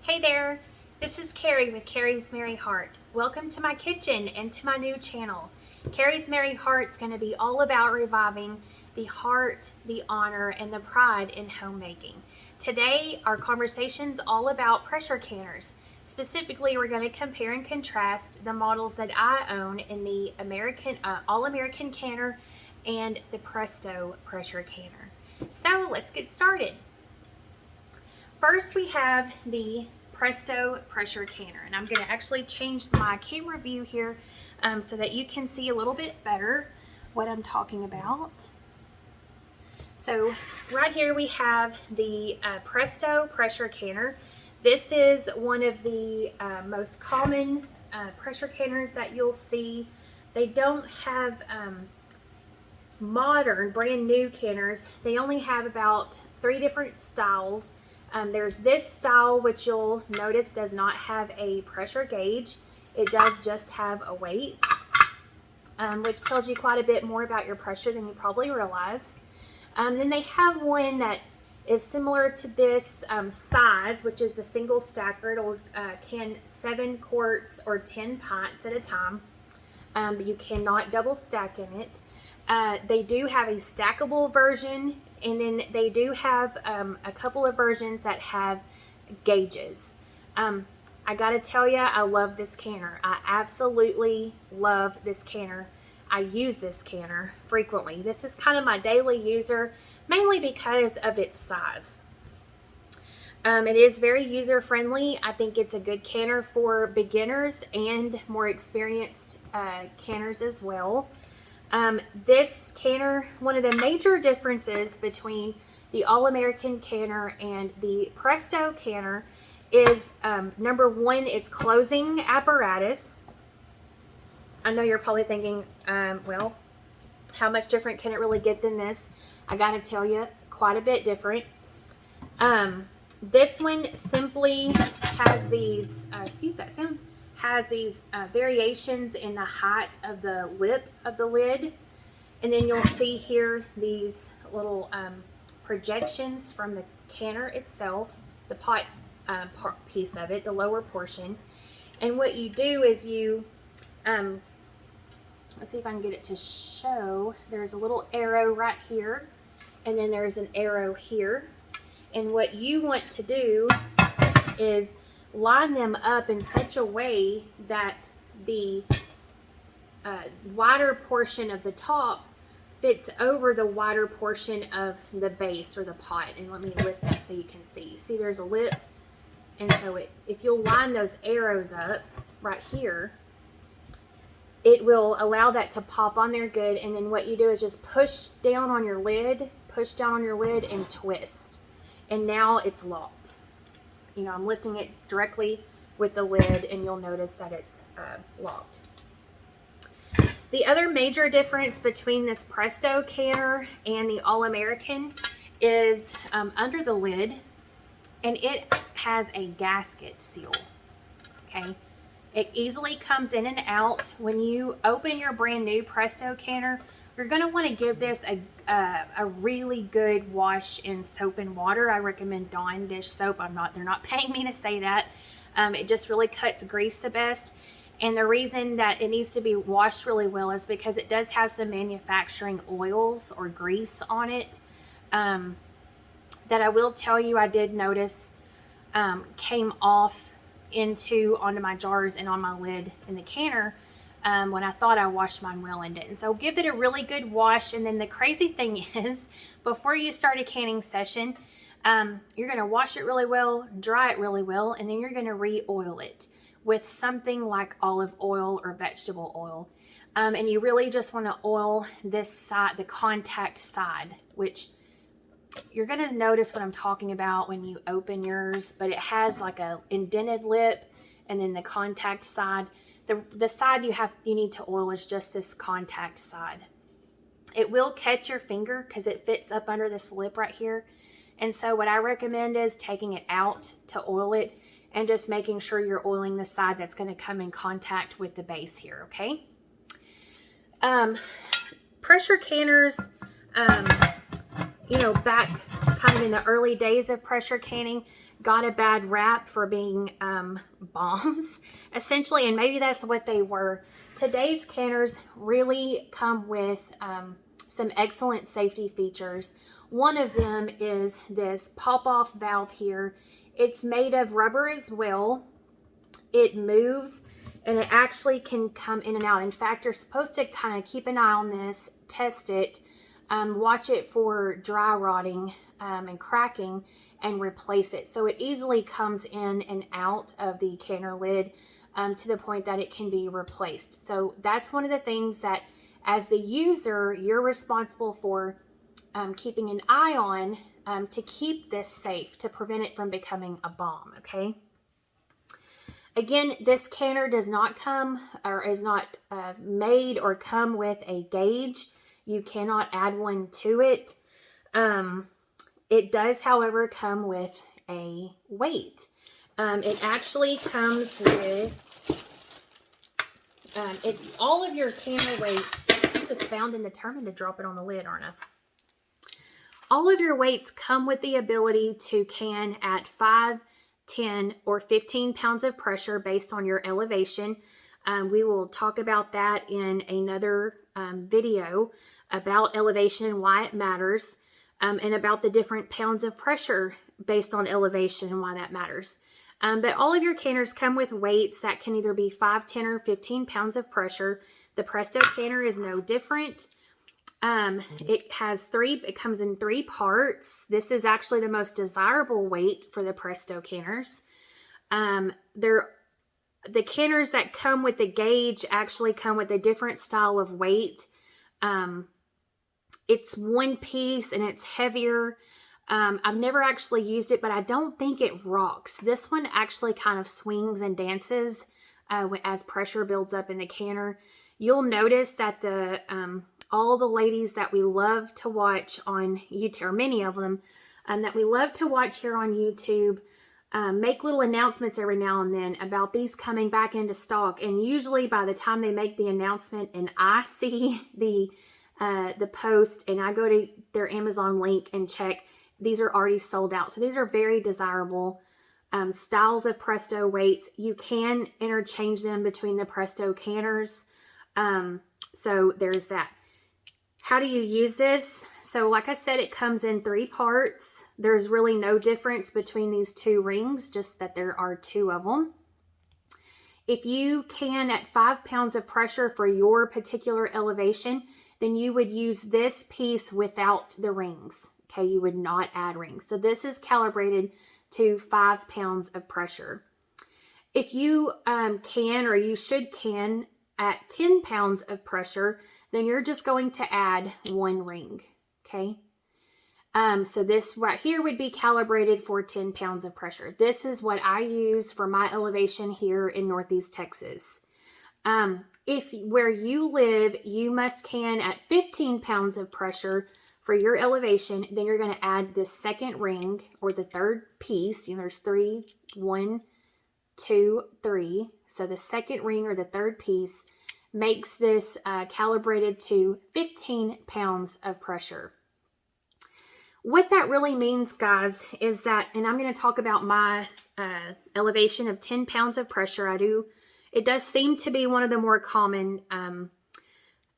Hey there, this is Carrie with Carrie's Merry Heart. Welcome to my kitchen and to my new channel. Carrie's Merry Heart's going to be all about reviving the heart, the honor, and the pride in homemaking. Today, our conversation's all about pressure canners. Specifically, we're going to compare and contrast the models that I own in the All American canner and the Presto pressure canner. So let's get started. First, we have the Presto pressure canner, and I'm going to actually change my camera view here so that you can see a little bit better what I'm talking about. So right here we have the Presto pressure canner. This is one of the most common pressure canners that you'll see. They don't have modern, brand new canners. They only have about 3 different styles. There's this style, which you'll notice does not have a pressure gauge. It does just have a weight, which tells you quite a bit more about your pressure than you probably realize. Then they have one that is similar to this size, which is the single stacker. It'll can 7 quarts or 10 pints at a time. But you cannot double stack in it. They do have a stackable version, and then they do have a couple of versions that have gauges. I gotta tell you, I love this canner. I absolutely love this canner. I use this canner frequently. This is kind of my daily user, mainly because of its size. It is very user friendly. I think it's a good canner for beginners and more experienced canners as well. This canner, one of the major differences between the All American canner and the Presto canner is number one, its closing apparatus. I know you're probably thinking, well, how much different can it really get than this? I gotta tell you, quite a bit different. This one simply has these, excuse that sound, has these variations in the height of the lip of the lid, and then you'll see here these little projections from the canner itself, the pot piece of it, the lower portion. And what you do is you let's see if I can get it to show. There's a little arrow right here, and then there's an arrow here, and what you want to do is line them up in such a way that the wider portion of the top fits over the wider portion of the base or the pot. And let me lift that so you can see. See, there's a lip, and so if you'll line those arrows up right here, it will allow that to pop on there good. And then what you do is just push down on your lid, and twist, and now it's locked. You know, I'm lifting it directly with the lid, and you'll notice that it's locked. The other major difference between this Presto canner and the All American is under the lid, and it has a gasket seal. Okay, it easily comes in and out. When you open your brand new Presto canner, you're going to want to give this a really good wash in soap and water. I recommend Dawn dish soap. They're not paying me to say that. It just really cuts grease the best. And the reason that it needs to be washed really well is because it does have some manufacturing oils or grease on it that I will tell you I did notice came off onto my jars and on my lid in the canner when I thought I washed mine well and didn't. So give it a really good wash. And then the crazy thing is, before you start a canning session, you're going to wash it really well, dry it really well, and then you're going to re-oil it with something like olive oil or vegetable oil. And you really just want to oil this side, the contact side, which you're going to notice what I'm talking about when you open yours, but it has like a indented lip, and then the contact side. The side you need to oil is just this contact side. It will catch your finger because it fits up under this lip right here. And so what I recommend is taking it out to oil it and just making sure you're oiling the side that's going to come in contact with the base here, okay? Pressure canners, you know, back kind of in the early days of pressure canning, got a bad rap for being bombs, essentially, and maybe that's what they were. Today's canners really come with some excellent safety features. One of them is this pop-off valve here. It's made of rubber as well. It moves, and it actually can come in and out. In fact, you're supposed to kind of keep an eye on this, test it, watch it for dry rotting and cracking, and replace it. So it easily comes in and out of the canner lid to the point that it can be replaced. So that's one of the things that as the user, you're responsible for keeping an eye on to keep this safe, to prevent it from becoming a bomb, okay? Again, this canner does not come or is not made or come with a gauge. You cannot add one to it. It does, however, come with a weight. It actually comes with all of your canner weights. I'm just bound and determined to drop it on the lid, aren't I? All of your weights come with the ability to can at 5, 10, or 15 pounds of pressure based on your elevation. We will talk about that in another video about elevation and why it matters, and about the different pounds of pressure based on elevation and why that matters. But all of your canners come with weights that can either be 5, 10, or 15 pounds of pressure. The Presto canner is no different. It comes in 3 parts. This is actually the most desirable weight for the Presto canners. The canners that come with the gauge actually come with a different style of weight. It's one piece and it's heavier. I've never actually used it, but I don't think it rocks. This one actually kind of swings and dances as pressure builds up in the canner. You'll notice that all the ladies that we love to watch on YouTube, or many of them that we love to watch here on YouTube, make little announcements every now and then about these coming back into stock. And usually by the time they make the announcement and I see the post and I go to their Amazon link and check, these are already sold out. So these are very desirable styles of Presto weights. You can interchange them between the Presto canners. So there's that. How do you use this? So like I said, it comes in 3 parts. There's really no difference between these 2 rings, just that there are 2 of them. If you can at 5 pounds of pressure for your particular elevation, then you would use this piece without the rings. Okay, you would not add rings. So this is calibrated to 5 pounds of pressure. If you can, or you should can, at 10 pounds of pressure, then you're just going to add 1 ring, okay? So this right here would be calibrated for 10 pounds of pressure. This is what I use for my elevation here in Northeast Texas. If where you live, you must can at 15 pounds of pressure for your elevation, then you're going to add this second ring, or the third piece. You know, there's 3, 1, 2, 3. So the second ring, or the third piece, makes this calibrated to 15 pounds of pressure. What that really means, guys, is that, and I'm going to talk about my elevation of 10 pounds of pressure. It does seem to be one of the more common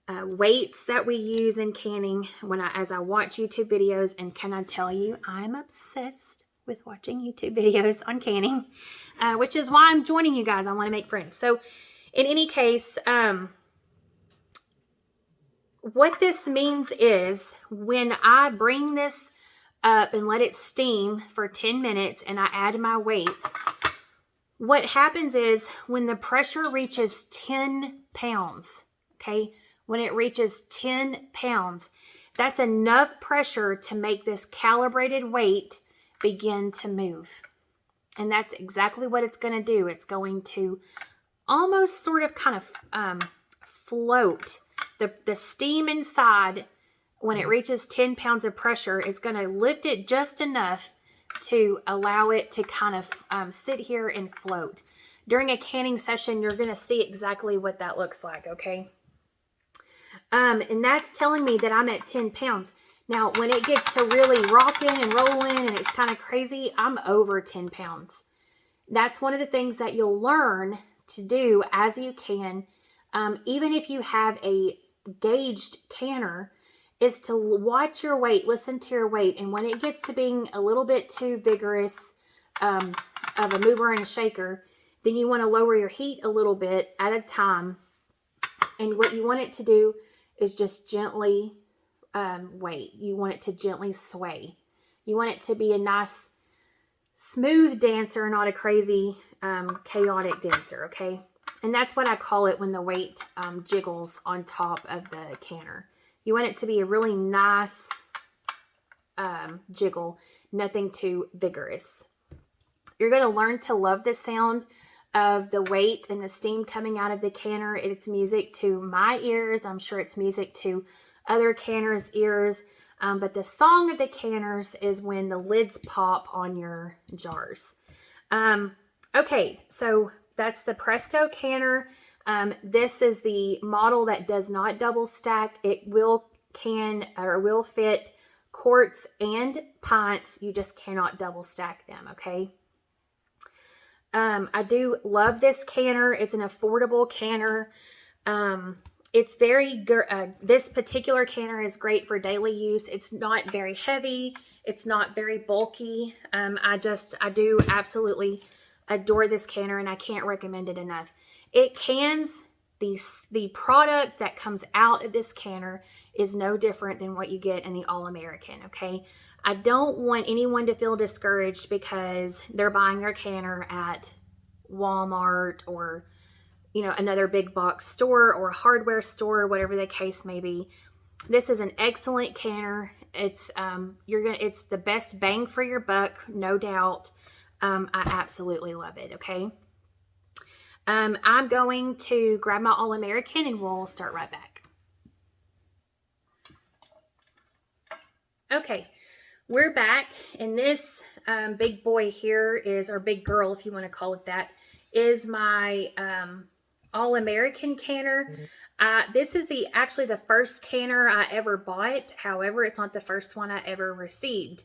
weights that we use in canning as I watch YouTube videos. And can I tell you, I'm obsessed with watching YouTube videos on canning, which is why I'm joining you guys. I want to make friends. So in any case, what this means is when I bring this up and let it steam for 10 minutes and I add my weight, what happens is when the pressure reaches 10 pounds, okay, when it reaches 10 pounds, that's enough pressure to make this calibrated weight begin to move. And that's exactly what it's going to do. It's going to almost sort of kind of float. The steam inside, when it reaches 10 pounds of pressure, is going to lift it just enough to allow it to kind of sit here and float. During a canning session, you're going to see exactly what that looks like, okay? And that's telling me that I'm at 10 pounds. Now, when it gets to really rocking and rolling and it's kind of crazy, I'm over 10 pounds. That's one of the things that you'll learn to do as you can, even if you have a gauged canner, is to watch your weight, listen to your weight. And when it gets to being a little bit too vigorous of a mover and a shaker, then you want to lower your heat a little bit at a time. And what you want it to do is just gently wait. You want it to gently sway. You want it to be a nice, smooth dancer, not a crazy, chaotic dancer, okay? And that's what I call it when the weight jiggles on top of the canner. You want it to be a really nice jiggle, nothing too vigorous. You're going to learn to love the sound of the weight and the steam coming out of the canner. It's music to my ears. I'm sure it's music to other canners' ears. But the song of the canners is when the lids pop on your jars. Okay, so that's the Presto canner. This is the model that does not double stack. It will fit quarts and pints. You just cannot double stack them, okay? I do love this canner. It's an affordable canner. It's very good. This particular canner is great for daily use. It's not very heavy. It's not very bulky. I do absolutely adore this canner, and I can't recommend it enough. It cans. The product that comes out of this canner is no different than what you get in the All American, okay? I don't want anyone to feel discouraged because they're buying their canner at Walmart or, you know, another big box store or a hardware store, whatever the case may be. This is an excellent canner. It's it's the best bang for your buck, no doubt. I absolutely love it, okay? I'm going to grab my All American and we'll start right back. Okay, we're back, and this big boy here is, or big girl if you want to call it that, is my All American canner. This is actually the first canner I ever bought. However, it's not the first one I ever received.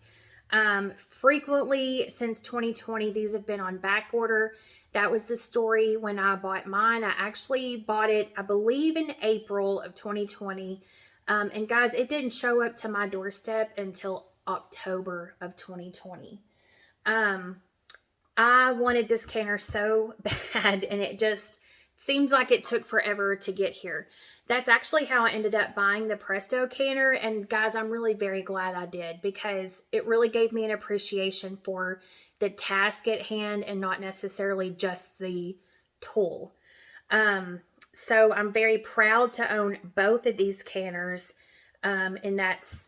Frequently since 2020, these have been on back order. That was the story when I bought mine. I actually bought it, I believe, in April of 2020. And guys, it didn't show up to my doorstep until October of 2020. I wanted this canner so bad, and it just seems like it took forever to get here. That's actually how I ended up buying the Presto canner. And guys, I'm really very glad I did, because it really gave me an appreciation for the task at hand and not necessarily just the tool. So I'm very proud to own both of these canners. And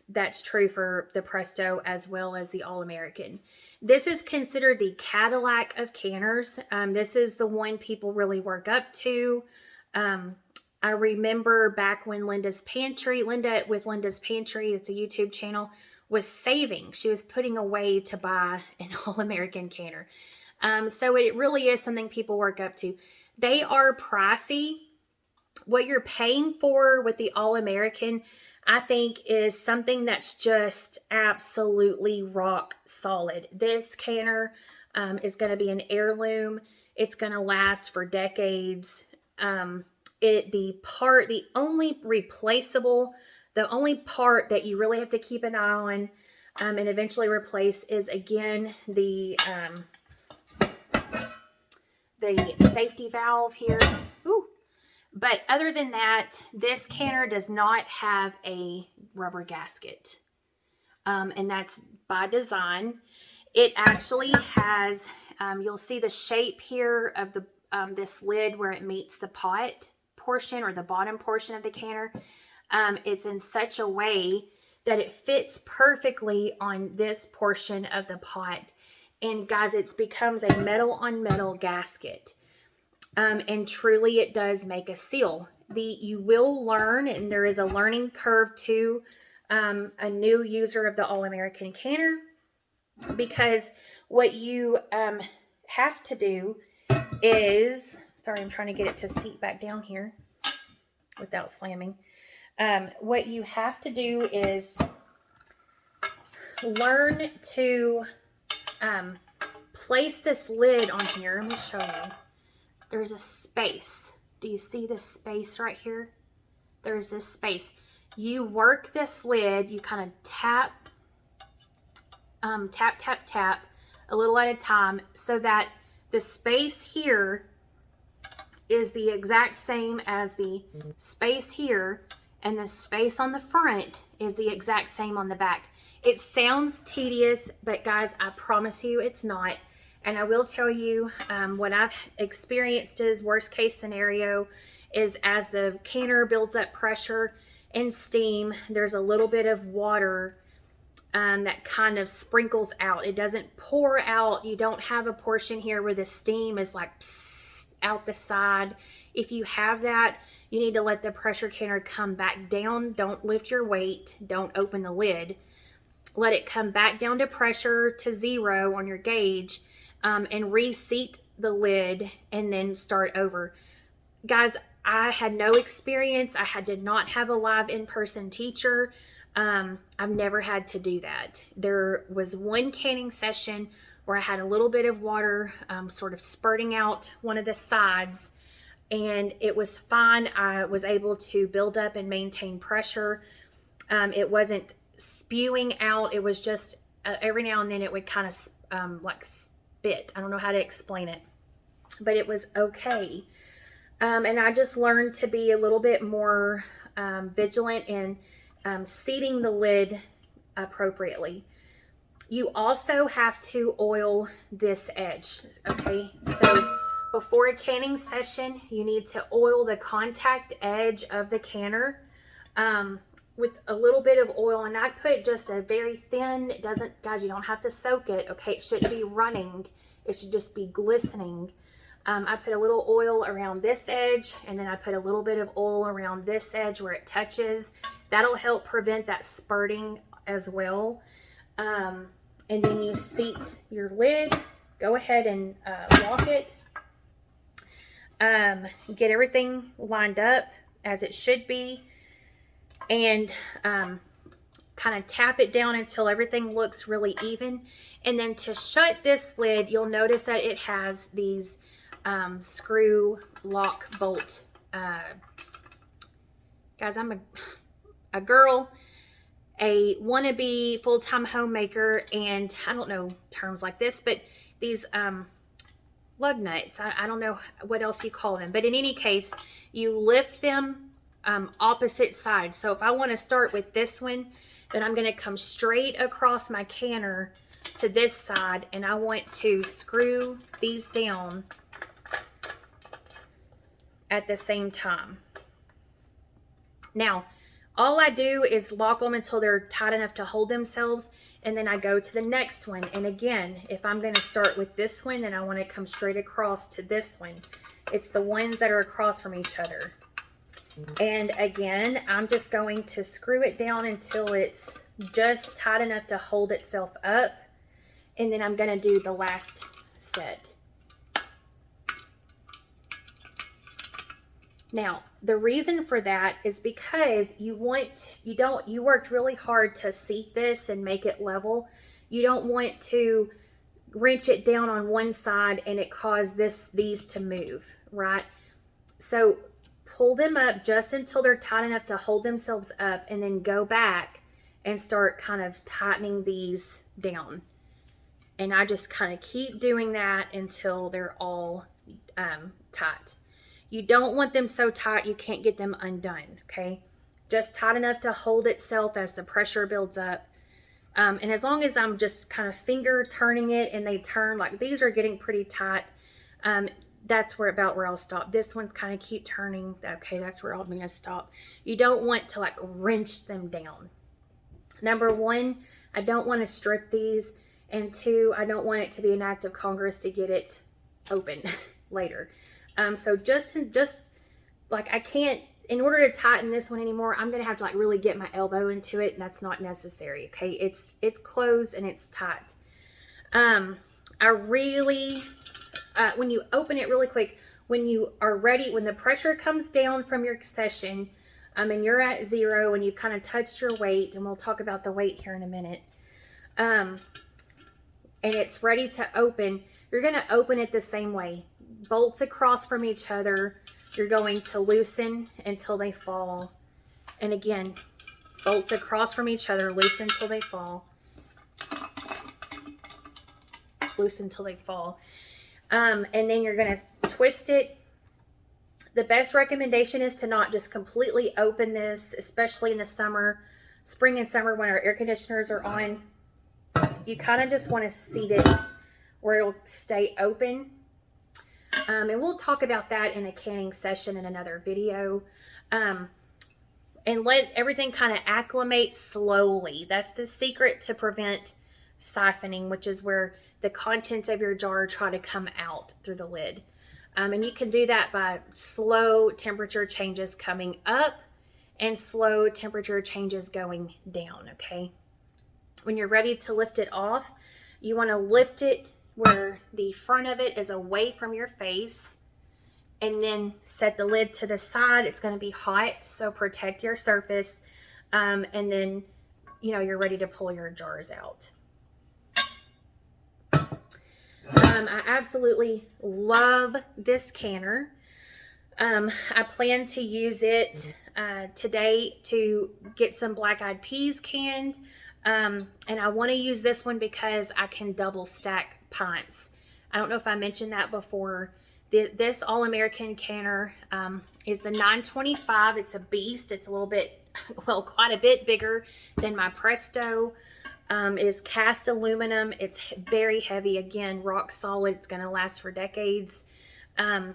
that's true for the Presto as well as the All American. This is considered the Cadillac of canners. This is the one people really work up to. I remember back when Linda with Linda's Pantry, it's a YouTube channel, was saving. She was putting away to buy an All American canner. So it really is something people work up to. They are pricey. What you're paying for with the All American, I think, is something that's just absolutely rock solid. This canner is going to be an heirloom. It's going to last for decades. The only part that you really have to keep an eye on and eventually replace is, again, the safety valve here. Ooh. But other than that, this canner does not have a rubber gasket. And that's by design. It actually has, you'll see the shape here of this lid where it meets the pot portion or the bottom portion of the canner. It's in such a way that it fits perfectly on this portion of the pot. And guys, it becomes a metal on metal gasket. And truly it does make a seal. You will learn, and there is a learning curve to a new user of the All American canner, because what you have to do is, sorry, I'm trying to get it to seat back down here without slamming. What you have to do is learn to place this lid on here. Let me show you. There's a space. Do you see this space right here? There's this space. You work this lid, you kind of tap, tap a little at a time, so that the space here is the exact same as the space here, and the space on the front is the exact same on the back. It sounds tedious, but guys, I promise you it's not. And I will tell you what I've experienced is worst case scenario is as the canner builds up pressure and steam, there's a little bit of water that kind of sprinkles out. It doesn't pour out. You don't have a portion here where the steam is like out the side. If you have that, you need to let the pressure canner come back down. Don't lift your weight. Don't open the lid. Let it come back down to pressure to 0 on your gauge, and reseat the lid and then start over. Guys, I had no experience. I did not have a live in-person teacher. I've never had to do that. There was one canning session where I had a little bit of water sort of spurting out one of the sides, and it was fine. I was able to build up and maintain pressure. It wasn't spewing out. It was just every now and then it would kind of like spit. I don't know how to explain it, but it was okay. And I just learned to be a little bit more vigilant in seating the lid appropriately. You also have to oil this edge, okay? So before a canning session, you need to oil the contact edge of the canner with a little bit of oil, and I put just a very thin, it doesn't, guys, you don't have to soak it, okay? It shouldn't be running, it should just be glistening. I put a little oil around this edge, and then I put a little bit of oil around this edge where it touches. That'll help prevent that spurting as well. And then you seat your lid, go ahead and lock it. Get everything lined up as it should be, and kind of tap it down until everything looks really even. And then to shut this lid, you'll notice that it has these screw lock bolt. Guys, I'm a girl, a wannabe full-time homemaker, and I don't know terms like this, but these lug nuts, I don't know what else you call them, but in any case, you lift them opposite sides. So if I want to start with this one, then I'm going to come straight across my canner to this side, and I want to screw these down at the same time. Now, all I do is lock them until they're tight enough to hold themselves, and then I go to the next one. And again, if I'm going to start with this one, then I want to come straight across to this one. It's the ones that are across from each other. And again, I'm just going to screw it down until it's just tight enough to hold itself up, and then I'm going to do the last set. Now, the reason for that is because you worked really hard to seat this and make it level. You don't want to wrench it down on one side and it cause these to move, right? So pull them up just until they're tight enough to hold themselves up, and then go back and start kind of tightening these down. And I just kind of keep doing that until they're all tight. You don't want them so tight you can't get them undone, okay? Just tight enough to hold itself as the pressure builds up. And as long as I'm just kind of finger turning it and they turn, like these are getting pretty tight, that's about where I'll stop. This one's kind of keep turning. Okay, that's where I'm going to stop. You don't want to like wrench them down. Number one, I don't want to strip these. And two, I don't want it to be an act of Congress to get it open later. So just like I can't, in order to tighten this one anymore, I'm going to have to like really get my elbow into it, and that's not necessary. Okay. It's closed and it's tight. I really, when you open it really quick, when you are ready, when the pressure comes down from your session, and you're at 0 and you've kind of touched your weight, and we'll talk about the weight here in a minute. and it's ready to open, you're going to open it the same way. Bolts across from each other. You're going to loosen until they fall. And again, bolts across from each other, loosen until they fall. Loosen until they fall. And then you're going to twist it. The best recommendation is to not just completely open this, especially in the summer, spring and summer when our air conditioners are on. You kind of just want to seat it where it'll stay open. And we'll talk about that in a canning session in another video. And let everything kind of acclimate slowly. That's the secret to prevent siphoning, which is where the contents of your jar try to come out through the lid. And you can do that by slow temperature changes coming up and slow temperature changes going down, okay? When you're ready to lift it off, you want to lift it where the front of it is away from your face, and then set the lid to the side. It's going to be hot, so protect your surface, and then, you know, you're ready to pull your jars out. I absolutely love this canner. I plan to use it today to get some black-eyed peas canned. And I want to use this one because I can double stack pints. I don't know if I mentioned that before. This All American canner is the 925. It's a beast. It's a little bit, well, quite a bit bigger than my Presto. It is cast aluminum. It's very heavy. Again, rock solid. It's going to last for decades. And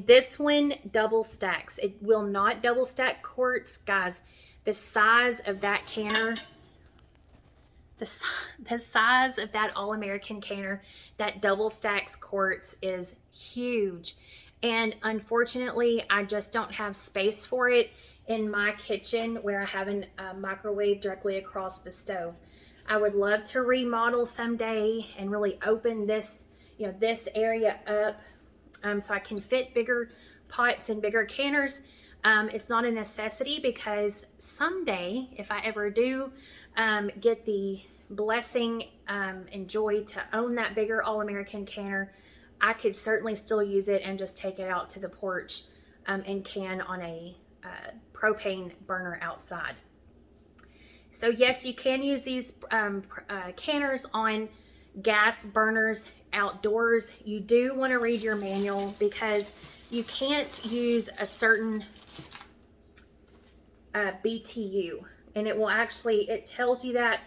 this one double stacks. It will not double stack quarts. Guys, the size of that canner, the size of that All American canner that double stacks quarts is huge. And unfortunately, I just don't have space for it in my kitchen where I have a microwave directly across the stove. I would love to remodel someday and really open this, you know, this area up so I can fit bigger pots and bigger canners. It's not a necessity because someday, if I ever do get the blessing and joy to own that bigger All American canner, I could certainly still use it and just take it out to the porch and can on a propane burner outside. So yes, you can use these canners on gas burners outdoors. You do want to read your manual because you can't use a certain BTU, and it will actually, it tells you that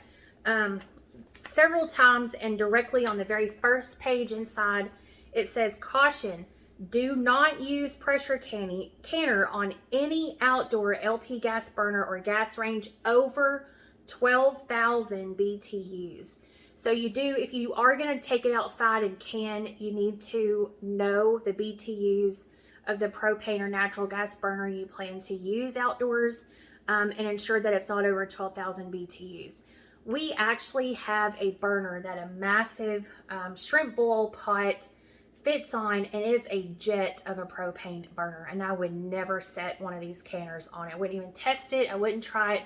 several times, and directly on the very first page inside it says, caution, do not use pressure canner on any outdoor LP gas burner or gas range over 12,000 BTUs. So you do, if you are going to take it outside and can, you need to know the BTUs of the propane or natural gas burner you plan to use outdoors, and ensure that it's not over 12,000 BTUs. We actually have a burner that a massive shrimp boil pot fits on, and it's a jet of a propane burner, and I would never set one of these canners on it. I wouldn't even test it. I wouldn't try it.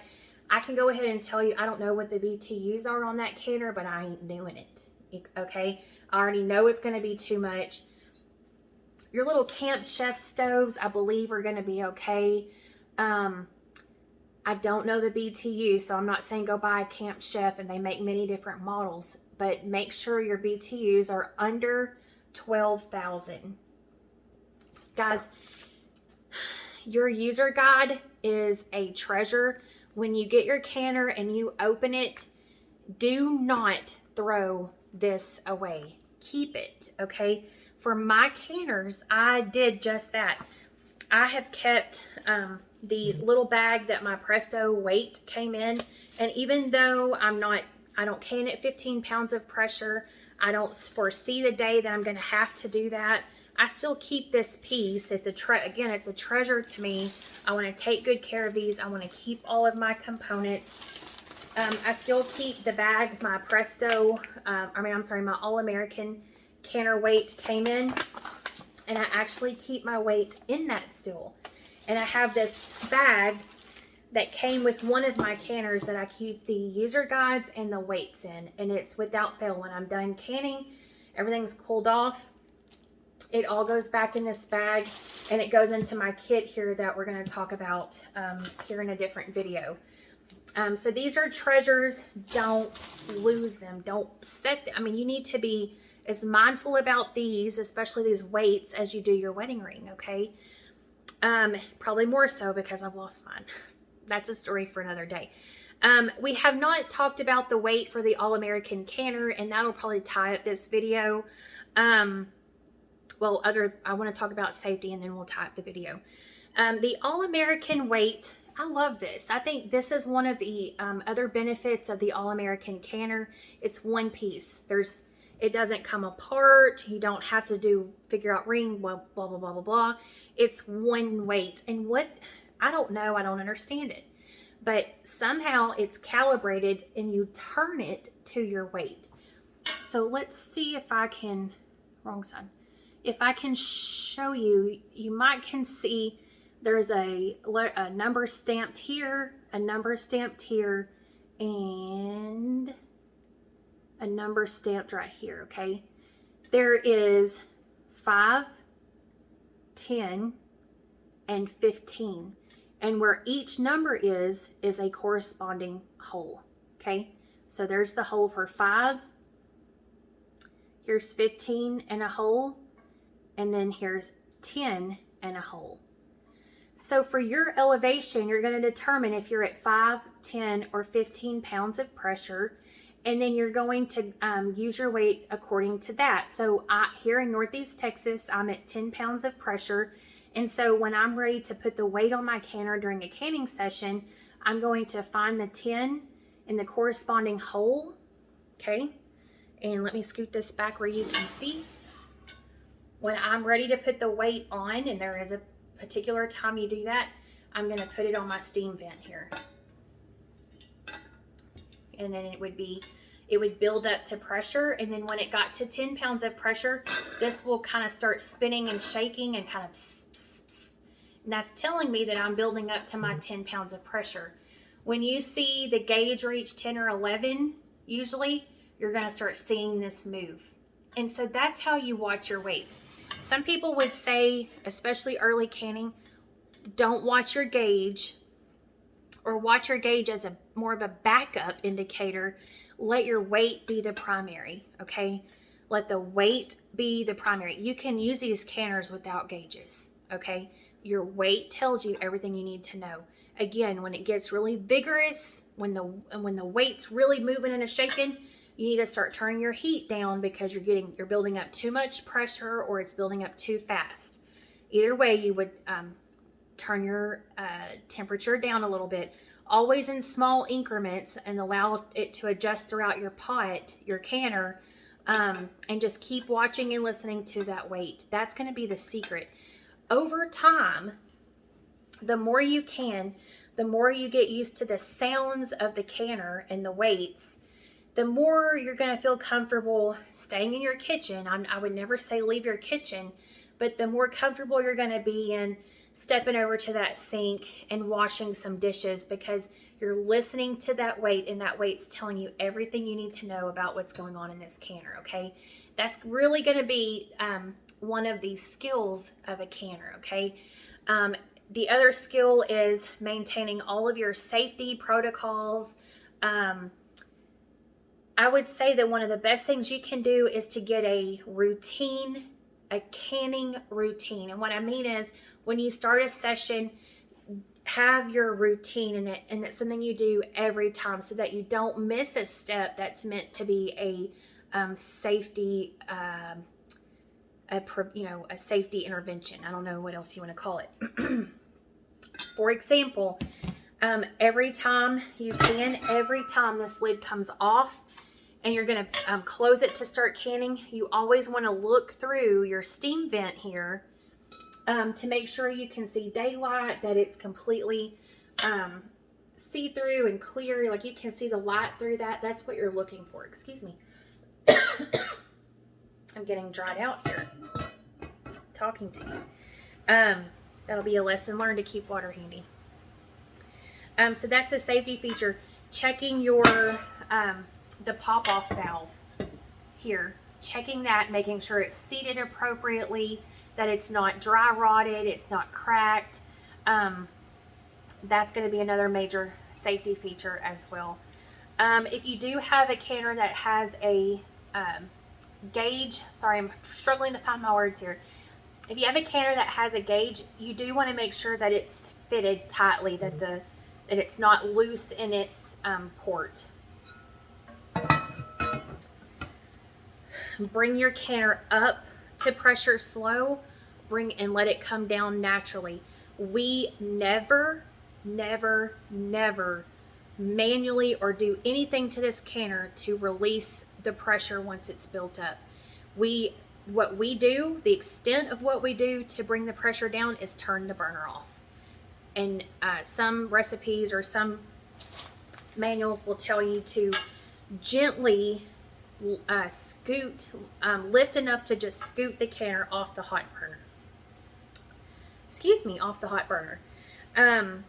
I can go ahead and tell you I don't know what the BTUs are on that canner, but I ain't doing it. Okay, I already know it's going to be too much. Your little Camp Chef stoves, I believe, are going to be okay. I don't know the BTU, so I'm not saying go buy a Camp Chef, and they make many different models, but make sure your BTUs are under 12,000. Guys, your user guide is a treasure. When you get your canner and you open it, do not throw this away. Keep it, okay? For my canners, I did just that. I have kept the little bag that my Presto weight came in, and even though I don't can at 15 pounds of pressure, I don't foresee the day that I'm going to have to do that, I still keep this piece. It's again, it's a treasure to me. I want to take good care of these. I want to keep all of my components. I still keep the bag my Presto, my All American canner weight came in, and I actually keep my weight in that still. And I have this bag that came with one of my canners that I keep the user guides and the weights in, and it's without fail. When I'm done canning, everything's cooled off, it all goes back in this bag, and it goes into my kit here that we're going to talk about here in a different video. So these are treasures. Don't lose them. Don't set them. I mean, you need to be as mindful about these, especially these weights, as you do your wedding ring, okay? Probably more so because I've lost mine. That's a story for another day. We have not talked about the weight for the All American canner, and that'll probably tie up this video. I want to talk about safety, and then we'll tie up the video. The All American weight, I love this. I think this is one of the other benefits of the All American canner. It's one piece. It doesn't come apart. You don't have to figure out ring, blah, blah, blah, blah, blah, blah. It's one weight. And I don't know, I don't understand it. But somehow it's calibrated and you turn it to your weight. So let's see if I can, wrong side. If I can show you, you might can see there's a number stamped here, a number stamped here, and a number stamped right here, okay? There is 5, 10, and 15. And where each number is a corresponding hole, okay? So there's the hole for 5. Here's 15 and a hole. And then here's 10 and a hole. So for your elevation, you're going to determine if you're at 5, 10, or 15 pounds of pressure. And then you're going to use your weight according to that. So here in Northeast Texas, I'm at 10 pounds of pressure. And so when I'm ready to put the weight on my canner during a canning session, I'm going to find the 10 in the corresponding hole, okay? And let me scoot this back where you can see. When I'm ready to put the weight on, and there is a particular time you do that, I'm gonna put it on my steam vent here. And then it would build up to pressure, and then when it got to 10 pounds of pressure, this will kind of start spinning and shaking and kind of and that's telling me that I'm building up to my 10 pounds of pressure. When you see the gauge reach 10 or 11, usually you're going to start seeing this move. And so that's how you watch your weights. Some people would say, especially early canning, don't watch your gauge, or watch your gauge as more of a backup indicator. Let your weight be the primary, okay? Let the weight be the primary. You can use these canners without gauges, okay? Your weight tells you everything you need to know. Again, when it gets really vigorous, when the weight's really moving and shaking, you need to start turning your heat down because you're building up too much pressure, or it's building up too fast. Either way, you would turn your temperature down a little bit, always in small increments, and allow it to adjust throughout your pot, your canner, and just keep watching and listening to that weight. That's going to be the secret. Over time, the more you can, the more you get used to the sounds of the canner and the weights, the more you're going to feel comfortable staying in your kitchen. I would never say leave your kitchen, but the more comfortable you're going to be in stepping over to that sink and washing some dishes, because you're listening to that weight, and that weight's telling you everything you need to know about what's going on in this canner, okay? That's really going to be one of the skills of a canner, okay? The other skill is maintaining all of your safety protocols. I would say that one of the best things you can do is to get a routine, a canning routine. And what I mean is, when you start a session, have your routine in it, and it's something you do every time, so that you don't miss a step that's meant to be a safety, a safety intervention. I don't know what else you want to call it. For example, every time this lid comes off and you're going to close it to start canning, you always want to look through your steam vent here to make sure you can see daylight, that it's completely see-through and clear, like you can see the light through that. That's what you're looking for. Excuse me. I'm getting dried out here talking to you. That'll be a lesson learned, to keep water handy. So that's a safety feature. Checking your the pop-off valve here. Checking that, making sure it's seated appropriately, that it's not dry rotted, it's not cracked. That's going to be another major safety feature as well. If you do have a canner that has a gauge, sorry, I'm struggling to find my words here. If you have a canner that has a gauge, you do want to make sure that it's fitted tightly, that it's not loose in its port. Bring your canner up to pressure slow, and let it come down naturally. We never manually or do anything to this canner to release the pressure once it's built up. What we do, the extent of what we do to bring the pressure down is turn the burner off. And some recipes or some manuals will tell you to gently lift enough to just scoot the canner off the hot burner. Off the hot burner. And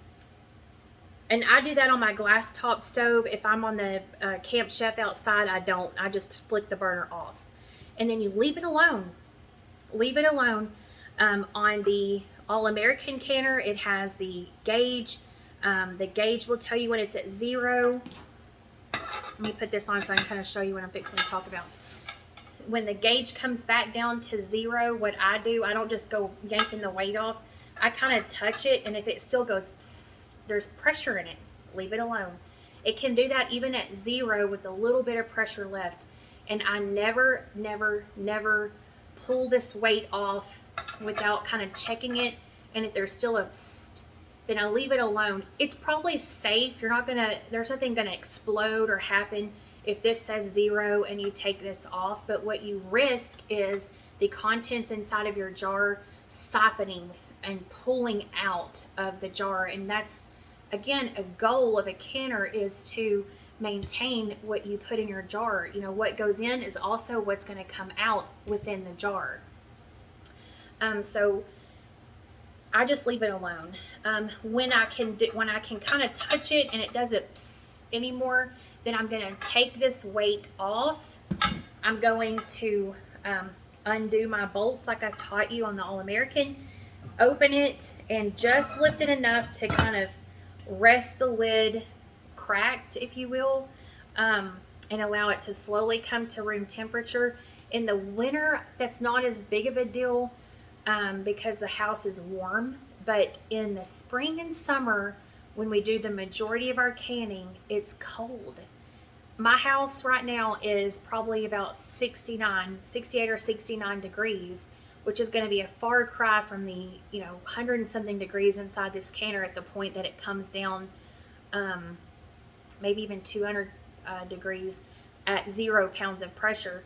I do that on my glass top stove. If I'm on the Camp Chef outside, I don't. I just flick the burner off. And then you leave it alone. Leave it alone. On the All American canner, it has the gauge. The gauge will tell you when it's at 0. Let me put this on so I can kind of show you what I'm fixing to talk about. When the gauge comes back down to 0, what I do, I don't just go yanking the weight off. I kind of touch it, and if it still goes psst, there's pressure in it, leave it alone. It can do that even at 0 with a little bit of pressure left. And I never pull this weight off without kind of checking it. And if there's still a psst, then I leave it alone. It's probably safe. There's nothing gonna explode or happen if this says 0 and you take this off. But what you risk is the contents inside of your jar siphoning and pulling out of the jar. And that's, again, a goal of a canner is to maintain what you put in your jar. You know, what goes in is also what's going to come out within the jar. So I just leave it alone. When I can kind of touch it and it doesn't anymore, then I'm going to take this weight off. I'm going to undo my bolts like I taught you on the All American. Open it and just lift it enough to kind of rest the lid cracked, if you will, and allow it to slowly come to room temperature. In the winter, that's not as big of a deal because the house is warm, but in the spring and summer, when we do the majority of our canning, it's cold. My house right now is probably about 68 or 69 degrees, which is going to be a far cry from the 100 and something degrees inside this canner at the point that it comes down maybe even 200 degrees at 0 pounds of pressure.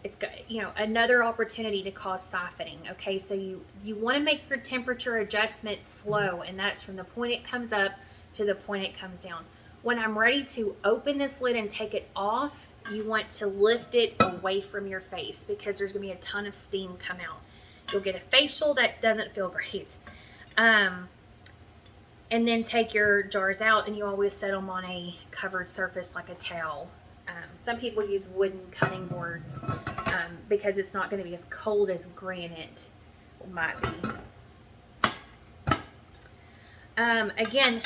It's got, another opportunity to cause siphoning. Okay, so you want to make your temperature adjustment slow, and that's from the point it comes up to the point it comes down. When I'm ready to open this lid and take it off, you want to lift it away from your face because there's going to be a ton of steam come out. You'll get a facial that doesn't feel great. And then take your jars out, and you always set them on a covered surface like a towel. Some people use wooden cutting boards because it's not going to be as cold as granite might be. Again,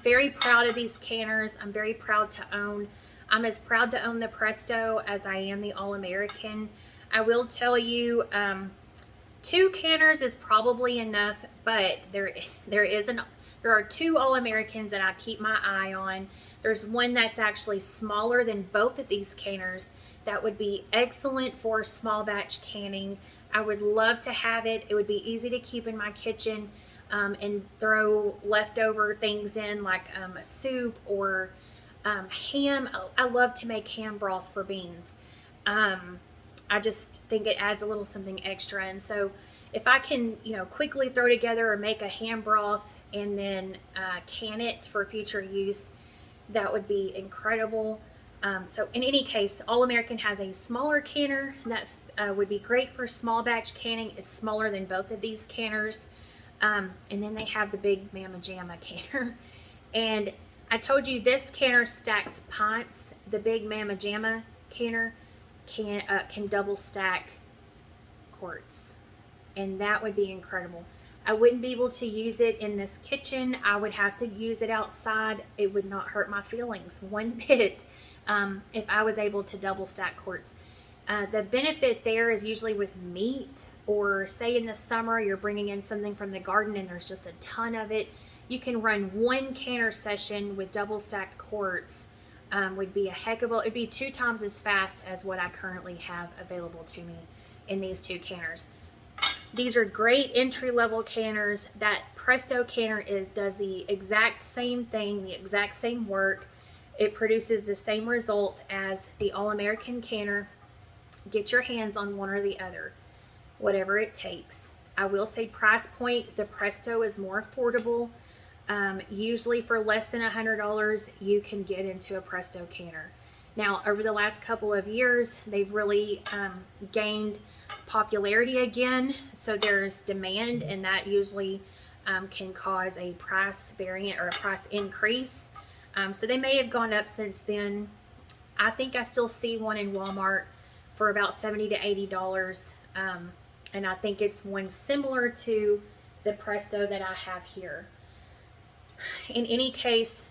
very proud of these canners. I'm very proud to own. I'm as proud to own the Presto as I am the All American. I will tell you, 2 canners is probably enough, but there are 2 All Americans that I keep my eye on. There's one that's actually smaller than both of these canners that would be excellent for small batch canning. I would love to have it. It would be easy to keep in my kitchen and throw leftover things in like a soup or ham. I love to make ham broth for beans. I just think it adds a little something extra. And so if I can, quickly throw together or make a ham broth and then can it for future use, that would be incredible. So in any case, All American has a smaller canner that would be great for small batch canning. It's smaller than both of these canners. And then they have the big Mama Jamma canner. And I told you this canner stacks pints. The big Mama Jamma canner can double stack quarts. And that would be incredible. I wouldn't be able to use it in this kitchen. I would have to use it outside. It would not hurt my feelings one bit if I was able to double stack quarts. The benefit there is usually with meat, or say in the summer you're bringing in something from the garden and there's just a ton of it. You can run one canner session with double stacked quarts. Would be a heck of a, it'd be 2 times as fast as what I currently have available to me in these 2 canners. These are great entry-level canners. That Presto canner does the exact same thing, the exact same work. It produces the same result as the All American canner. Get your hands on one or the other, whatever it takes. I will say price point, the Presto is more affordable. Usually for less than $100, you can get into a Presto canner. Now, over the last couple of years, they've really gained popularity again, so there's demand, and that usually can cause a price variant or a price increase. So they may have gone up since then. I think I still see one in Walmart for about $70 to $80, and I think it's one similar to the Presto that I have here. In any case,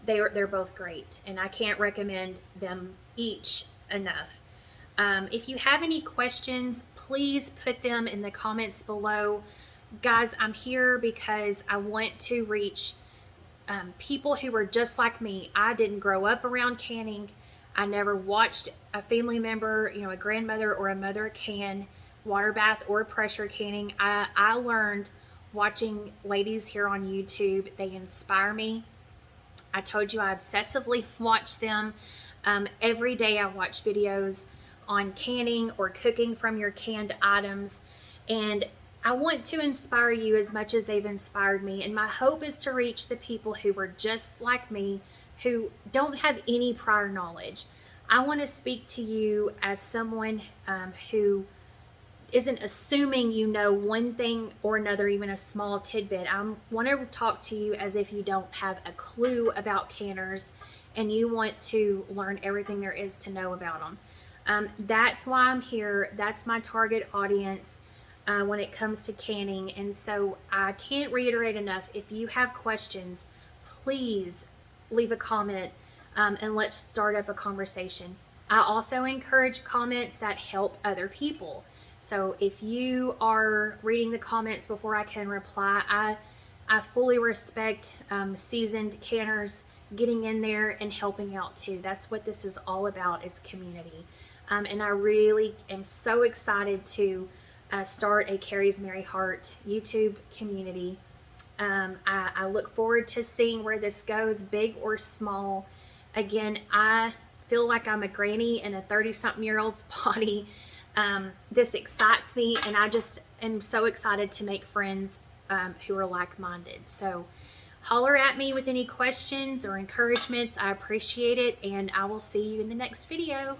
they're both great, and I can't recommend them each enough. If you have any questions, please put them in the comments below. Guys, I'm here because I want to reach people who are just like me. I didn't grow up around canning. I never watched a family member, a grandmother or a mother can water bath or pressure canning. I learned watching ladies here on YouTube. They inspire me. I told you I obsessively watch them. Every day I watch videos on canning or cooking from your canned items, and I want to inspire you as much as they've inspired me. And my hope is to reach the people who are just like me, who don't have any prior knowledge. I want to speak to you as someone who isn't assuming you know one thing or another, even a small tidbit. I want to talk to you as if you don't have a clue about canners and you want to learn everything there is to know about them. That's why I'm here. That's my target audience when it comes to canning. And so I can't reiterate enough, if you have questions, please leave a comment and let's start up a conversation. I also encourage comments that help other people. So if you are reading the comments before I can reply, I fully respect seasoned canners getting in there and helping out too. That's what this is all about, is community. And I really am so excited to start a Caries Merry Heart YouTube community. I look forward to seeing where this goes, big or small. Again, I feel like I'm a granny in a 30-something-year-old's body. This excites me, and I just am so excited to make friends who are like-minded. So holler at me with any questions or encouragements. I appreciate it, and I will see you in the next video.